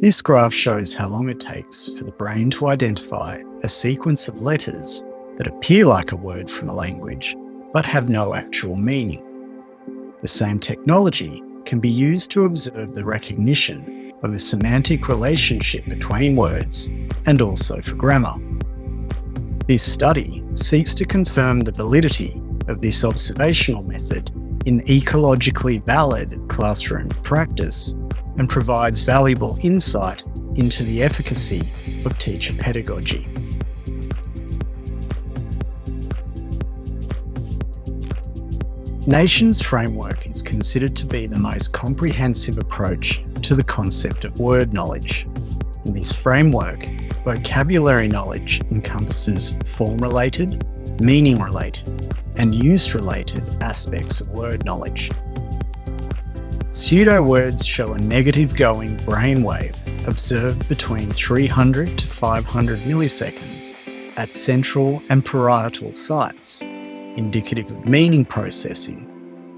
This graph shows how long it takes for the brain to identify a sequence of letters that appear like a word from a language, but have no actual meaning. The same technology can be used to observe the recognition of a semantic relationship between words and also for grammar. This study seeks to confirm the validity of this observational method in ecologically valid classroom practice and provides valuable insight into the efficacy of teacher pedagogy. Nation's framework is considered to be the most comprehensive approach to the concept of word knowledge. In this framework, vocabulary knowledge encompasses form-related, meaning-related, and use-related aspects of word knowledge. Pseudo-words show a negative going brainwave observed between 300 to 500 milliseconds at central and parietal sites, indicative of meaning processing,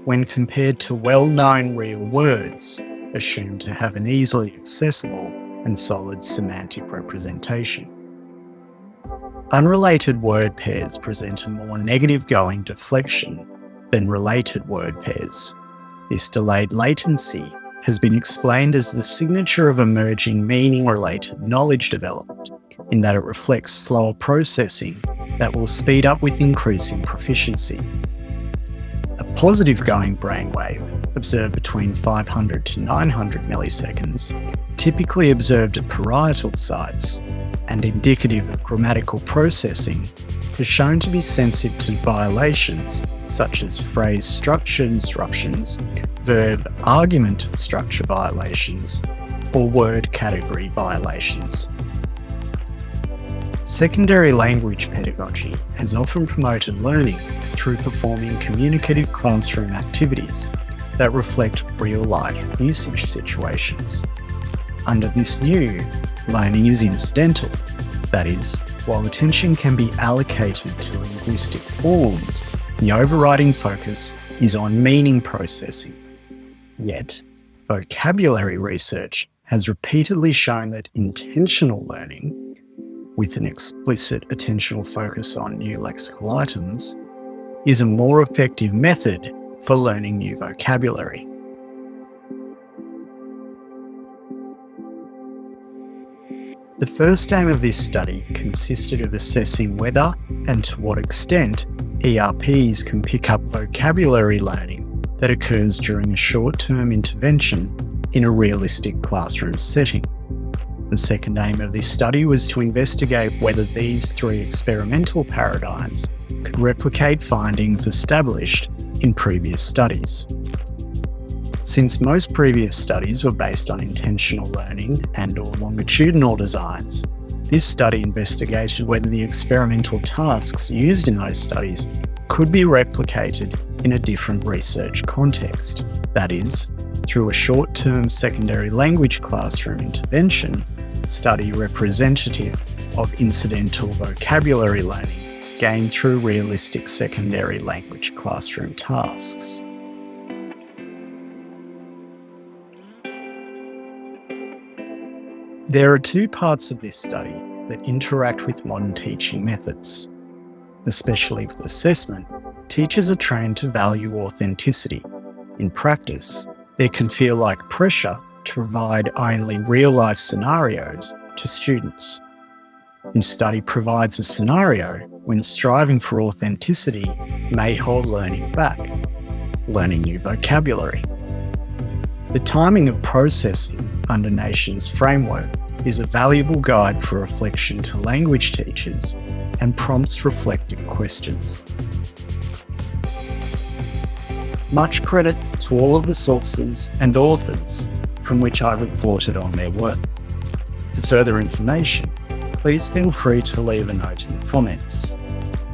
when compared to well-known real words assumed to have an easily accessible and solid semantic representation. Unrelated word pairs present a more negative going deflection than related word pairs. This delayed latency has been explained as the signature of emerging meaning-related knowledge development, in that it reflects slower processing that will speed up with increasing proficiency. A positive going brainwave, observed between 500 to 900 milliseconds, typically observed at parietal sites, and indicative of grammatical processing, is shown to be sensitive to violations such as phrase structure disruptions, verb argument structure violations, or word category violations. Secondary language pedagogy has often promoted learning through performing communicative classroom activities that reflect real-life usage situations. Under this view, learning is incidental. That is, while attention can be allocated to linguistic forms, the overriding focus is on meaning processing. Yet, vocabulary research has repeatedly shown that intentional learning, with an explicit attentional focus on new lexical items, is a more effective method for learning new vocabulary. The first aim of this study consisted of assessing whether and to what extent ERPs can pick up vocabulary learning that occurs during a short-term intervention in a realistic classroom setting. The second aim of this study was to investigate whether these three experimental paradigms could replicate findings established in previous studies. Since most previous studies were based on intentional learning and/or longitudinal designs, this study investigated whether the experimental tasks used in those studies could be replicated in a different research context. That is, through a short-term secondary language classroom intervention, study representative of incidental vocabulary learning gained through realistic secondary language classroom tasks. There are two parts of this study that interact with modern teaching methods. Especially with assessment, teachers are trained to value authenticity. In practice, there can feel like pressure to provide only real-life scenarios to students. This study provides a scenario when striving for authenticity may hold learning back, learning new vocabulary. The timing of processing under Nation's framework is a valuable guide for reflection to language teachers and prompts reflective questions. Much credit to all of the sources and authors from which I reported on their work. For further information, please feel free to leave a note in the comments.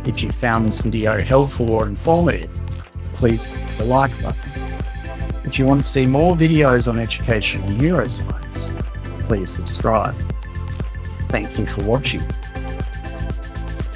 If you found this video helpful or informative, please click the like button. If you want to see more videos on educational neuroscience, please subscribe. Thank you for watching.